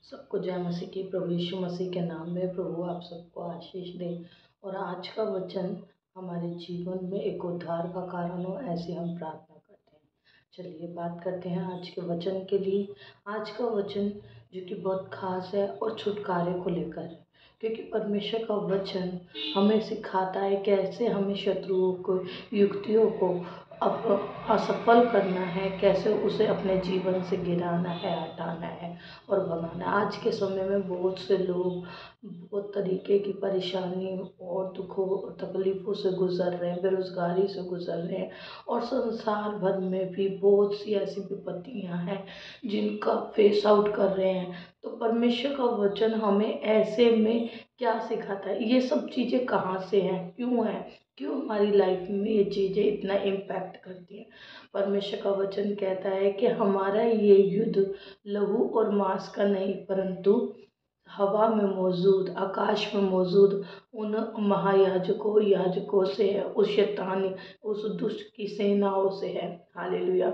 सबको जय मसीह की। प्रभु यीशु मसीह के नाम में प्रभु आप सबको आशीष दे और आज का वचन हमारे जीवन में एक उद्धार का कारण हो, ऐसे हम प्रार्थना करते हैं। चलिए बात करते हैं आज के वचन के लिए। आज का वचन जो कि बहुत खास है और छुटकारे को लेकर है, क्योंकि परमेश्वर का वचन हमें सिखाता है कैसे हमें शत्रुओं को, युक्तियों को असफल करना है, कैसे उसे अपने जीवन से गिराना है, हटाना है और भगाना। आज के समय में बहुत से लोग बहुत तरीके की परेशानी और दुखों और तकलीफ़ों से गुजर रहे हैं, बेरोज़गारी से गुजर रहे हैं और संसार भर में भी बहुत सी ऐसी विपत्तियां हैं जिनका फेस आउट कर रहे हैं। तो परमेश्वर का वचन हमें ऐसे में क्या सिखाता है, ये सब चीज़ें कहाँ से हैं, क्यों हमारी लाइफ में ये चीज़ें इतना इम्पैक्ट करती हैं। परमेश्वर का वचन कहता है कि हमारा ये युद्ध लहू और मांस का नहीं, परंतु हवा में मौजूद, आकाश में मौजूद उन याजकों से है, उस शैतानी, उस दुष्ट की सेनाओं से है। हालेलुया।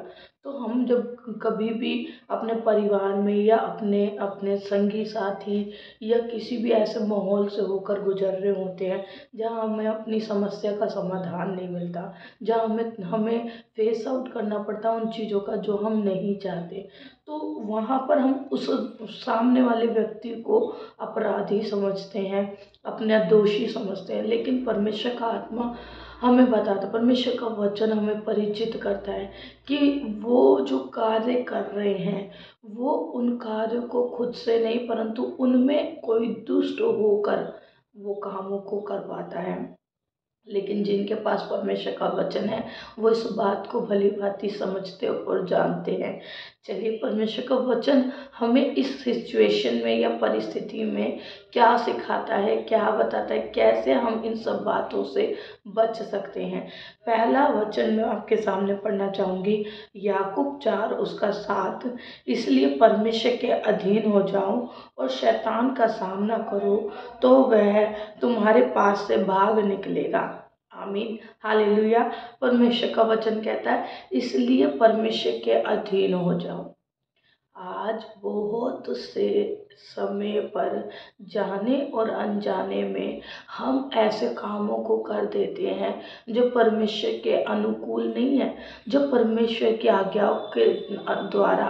तो हम जब कभी भी अपने परिवार में या अपने अपने संगी साथी या किसी भी ऐसे माहौल से होकर गुजर रहे होते हैं जहाँ हमें अपनी समस्या का समाधान नहीं मिलता, जहाँ हमें फेस आउट करना पड़ता उन चीज़ों का जो हम नहीं चाहते, तो वहाँ पर हम उस सामने वाले व्यक्ति को अपराधी समझते हैं, अपना दोषी समझते हैं। लेकिन परमेश्वर का आत्मा हमें बताता, परमेश्वर का वचन हमें परिचित करता है कि वो जो कार्य कर रहे हैं वो उन कार्यों को खुद से नहीं, परंतु उनमें कोई दुष्ट होकर वो कामों को करवाता है। लेकिन जिनके पास परमेश्वर का वचन है वो इस बात को भली भांति समझते और जानते हैं। चलिए, परमेश्वर का वचन हमें इस सिचुएशन में या परिस्थिति में क्या सिखाता है, क्या बताता है, कैसे हम इन सब बातों से बच सकते हैं। पहला वचन मैं आपके सामने पढ़ना चाहूँगी, याकूब 4 उसका 7। इसलिए परमेश्वर के अधीन हो जाओ और शैतान का सामना करो तो वह तुम्हारे पास से भाग निकलेगा। आमीन, हालेलुया। परमेश्वर का वचन कहता है इसलिए परमेश्वर के अधीन हो जाओ। आज बहुत से समय पर जाने और अनजाने में हम ऐसे कामों को कर देते हैं जो परमेश्वर के अनुकूल नहीं है, जो परमेश्वर की आज्ञाओं के द्वारा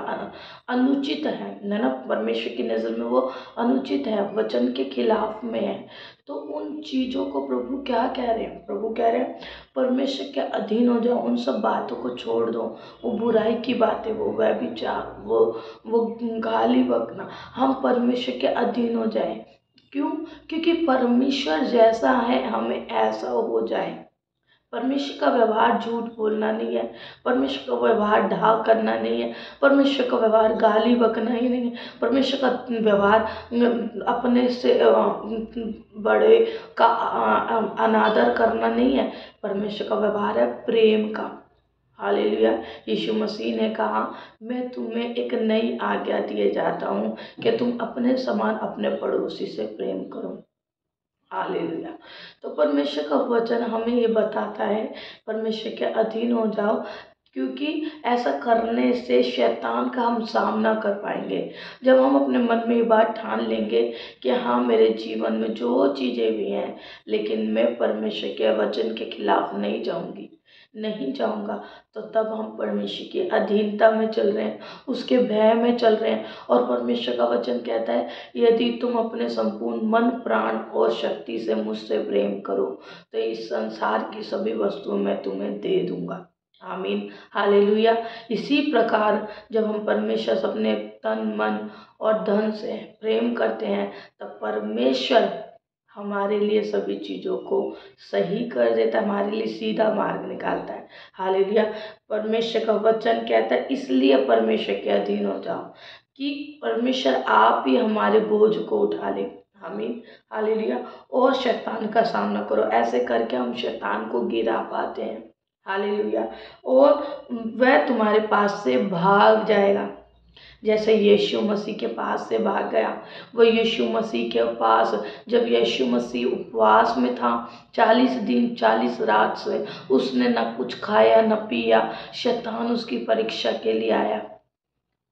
अनुचित है ना, परमेश्वर की नज़र में वो अनुचित है, वचन के खिलाफ में है। तो उन चीज़ों को प्रभु क्या कह रहे हैं? प्रभु कह रहे हैं परमेश्वर के अधीन हो जाओ, उन सब बातों को छोड़ दो, वो बुराई की बातें, वो व्यभिचार, वो गाली बकना, हम परमेश्वर के अधीन हो जाएं। क्यों? क्योंकि परमेश्वर जैसा है हमें ऐसा हो जाए। परमेश्वर का व्यवहार झूठ बोलना नहीं है, परमेश्वर का व्यवहार ढा करना नहीं है, परमेश्वर का व्यवहार गाली बकना ही नहीं है, परमेश्वर का व्यवहार अपने से बड़े का अनादर करना नहीं है। परमेश्वर का व्यवहार है प्रेम का। हालेलुया। यीशु मसीह ने कहा मैं तुम्हें एक नई आज्ञा दिए जाता हूँ कि तुम अपने समान अपने पड़ोसी से प्रेम करो। हालेलुया। तो परमेश्वर का वचन हमें ये बताता है परमेश्वर के अधीन हो जाओ, क्योंकि ऐसा करने से शैतान का हम सामना कर पाएंगे। जब हम अपने मन में ये बात ठान लेंगे कि हाँ, मेरे जीवन में जो चीज़ें भी हैं लेकिन मैं परमेश्वर के वचन के खिलाफ नहीं जाऊंगा, तो तब हम परमेश्वर की अधीनता में चल रहे हैं, उसके भय में चल रहे हैं। और परमेश्वर का वचन कहता है यदि तुम अपने संपूर्ण मन, प्राण और शक्ति से मुझसे प्रेम करो तो इस संसार की सभी वस्तुएं मैं तुम्हें दे दूंगा। आमीन, हालेलुया। इसी प्रकार जब हम परमेश्वर से अपने तन, मन और धन से प्रेम करते हैं तब परमेश्वर हमारे लिए सभी चीज़ों को सही कर देता है, हमारे लिए सीधा मार्ग निकालता है। हालेलुया। परमेश्वर का वचन कहता है इसलिए परमेश्वर के अधीन हो जाओ, कि परमेश्वर आप ही हमारे बोझ को उठा ले। आमीन, हालेलुया। और शैतान का सामना करो, ऐसे करके हम शैतान को गिरा पाते हैं। हालेलुया। और वह तुम्हारे पास से भाग जाएगा, जैसे यीशु मसीह के पास से भाग गया। वो यीशु मसीह के पास जब यीशु मसीह उपवास में था 40 दिन 40 रात से उसने न कुछ खाया न पिया, शैतान उसकी परीक्षा के लिए आया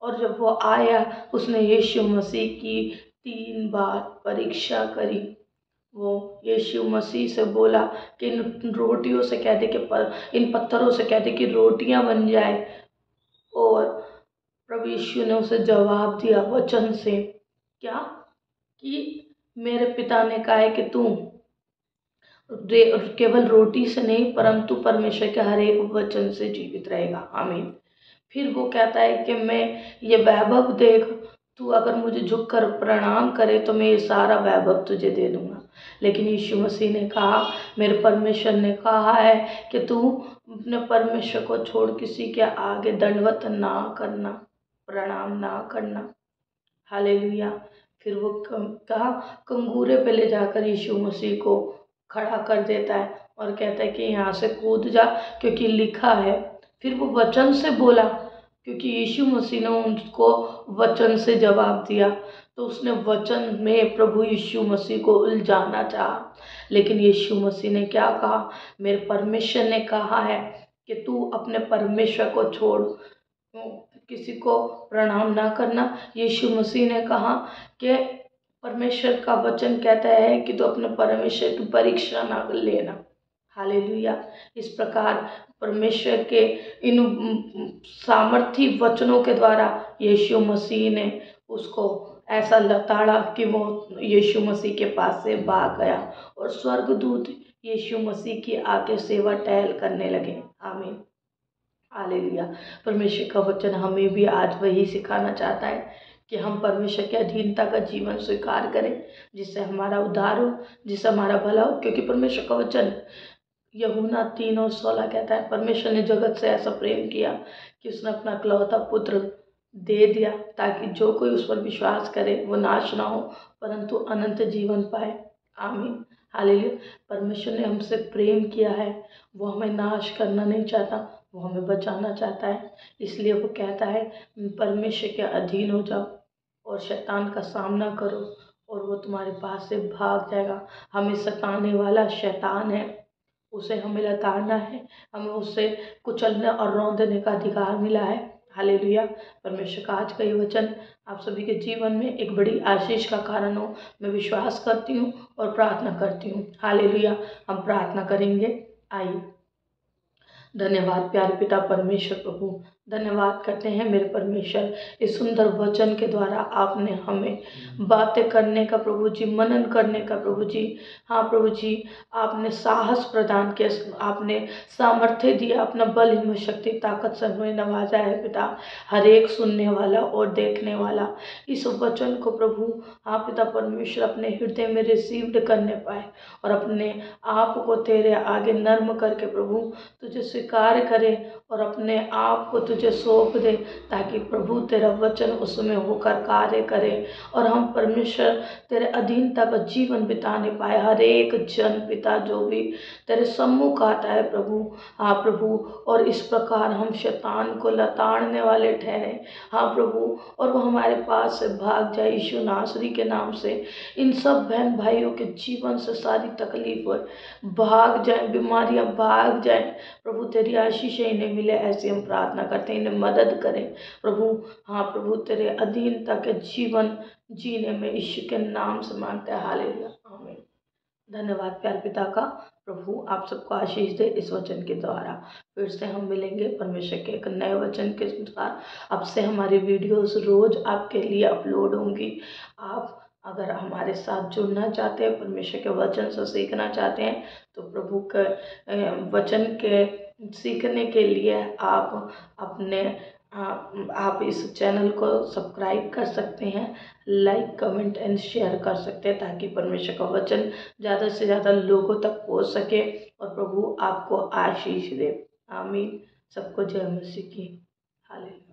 और जब वो आया उसने यीशु मसीह की 3 बार परीक्षा करी। वो यीशु मसीह से बोला कि इन रोटियों से कह दे कि इन पत्थरों से कह दे कि रोटियां बन जाए। और प्रभु यीशु ने उसे जवाब दिया वचन से, क्या कि मेरे पिता ने कहा है कि तू केवल रोटी से नहीं परंतु परमेश्वर के हर एक वचन से जीवित रहेगा। आमीन। फिर वो कहता है कि मैं ये वैभव देख, तू अगर मुझे झुककर प्रणाम करे तो मैं ये सारा वैभव तुझे दे दूंगा। लेकिन यीशु मसीह ने कहा, मेरे परमेश्वर ने कहा है कि तू अपने परमेश्वर को छोड़ किसी के आगे दंडवत ना करना, प्रणाम ना करना। हालेलुया। फिर वो कहा कंगूरे पे ले जाकर यीशु मसीह को खड़ा कर देता है और कहता है कि यहाँ से कूद जा क्योंकि लिखा है। फिर वो वचन से बोला, क्योंकि यीशु मसीह ने उनको वचन से जवाब दिया, तो उसने वचन में प्रभु यीशु मसीह को उलझाना चाहा। लेकिन यीशु मसीह ने क्या कहा, मेरे परमेश्वर ने कहा है कि तू अपने परमेश्वर को छोड़ किसी को प्रणाम ना करना। यीशु मसीह ने कहा कि परमेश्वर का वचन कहता है कि तू अपने परमेश्वर की परीक्षा ना लेना। हालेलुया। इस प्रकार परमेश्वर के इन सामर्थी वचनों के द्वारा यीशु मसीह ने उसको ऐसा लताड़ा कि वो यीशु मसीह के पास से भाग गया और स्वर्गदूत यीशु मसीह की आगे सेवा टहल करने लगे। आमीन। हालेलुया। परमेश्वर का वचन हमें भी आज वही सिखाना चाहता है कि हम परमेश्वर की अधीनता का जीवन स्वीकार करें, जिससे हमारा उद्धार हो, जिससे हमारा भला हो। क्योंकि परमेश्वर का वचन यूहन्ना 3:16 कहता है, परमेश्वर ने जगत से ऐसा प्रेम किया कि उसने अपना इकलौता पुत्र दे दिया ताकि जो कोई उस पर विश्वास करे वो नाश ना हो परंतु अनंत जीवन पाए। आमीन। हालेलुया। परमेश्वर ने हमसे प्रेम किया है, वो हमें नाश करना नहीं चाहता, वो हमें बचाना चाहता है। इसलिए वो कहता है परमेश्वर के अधीन हो जाओ और शैतान का सामना करो और वो तुम्हारे पास से भाग जाएगा। हमें सताने वाला शैतान है, उसे हमें लताड़ना है, हमें उससे कुचलने और रौंदने का अधिकार मिला है। हालेलुया। परमेश्वर का आज का ये वचन आप सभी के जीवन में एक बड़ी आशीष का कारण हो, मैं विश्वास करती हूँ और प्रार्थना करती हूँ। हालेलुया। हम प्रार्थना करेंगे। आइए। धन्यवाद प्यारे पिता परमेश्वर प्रभु, धन्यवाद करते हैं मेरे परमेश्वर, इस सुंदर वचन के द्वारा आपने हमें बातें करने का प्रभु जी, मनन करने का प्रभु जी, हाँ प्रभु जी, आपने साहस प्रदान किया, आपने सामर्थ्य दिया, अपना बल हिम्मत शक्ति ताकत से हमें नवाजा है पिता। हर एक सुनने वाला और देखने वाला इस वचन को प्रभु हाँ पिता परमेश्वर अपने हृदय में रिसीव्ड करने पाए और अपने आप को तेरे आगे नर्म करके प्रभु तुझे स्वीकार करे और अपने आप को तुझे सौंप दे, ताकि प्रभु तेरा वचन उसमें होकर कार्य करे और हम परमेश्वर तेरे अधीनता का जीवन बिताने पाए। हर एक जन पिता जो भी तेरे सम्मुख आता है प्रभु, हाँ प्रभु, और इस प्रकार हम शैतान को लताड़ने वाले ठहरे, हाँ प्रभु, और वो हमारे पास से भाग जाए यीशु नासरी के नाम से। इन सब बहन भाइयों के जीवन से सारी तकलीफें भाग जाए, बीमारियां भाग जाए प्रभु, तेरी आशीषें इन्हें मिले, ऐसी हम प्रार्थना करते हैं। इन्हें मदद करें प्रभु, हाँ प्रभु, तेरे अधीनता के जीवन जीने में यीशु के नाम से मांगते हैं। हालेलुया। आमीन। धन्यवाद प्यारे पिता का। प्रभु आप सबको आशीष दे इस वचन के द्वारा। फिर से हम मिलेंगे परमेश्वर के एक नए वचन के साथ। अब से हमारी वीडियोस रोज आपके लिए अपलोड होंगी। आप अगर हमारे साथ जुड़ना चाहते हैं, परमेश्वर के वचन से सीखना चाहते हैं, तो प्रभु के वचन के सीखने के लिए आप इस चैनल को सब्सक्राइब कर सकते हैं, लाइक कमेंट एंड शेयर कर सकते हैं, ताकि परमेश्वर का वचन ज़्यादा से ज़्यादा लोगों तक पहुंच सके और प्रभु आपको आशीष दे। आमीन। सबको जय मसीह की। हालेलुया।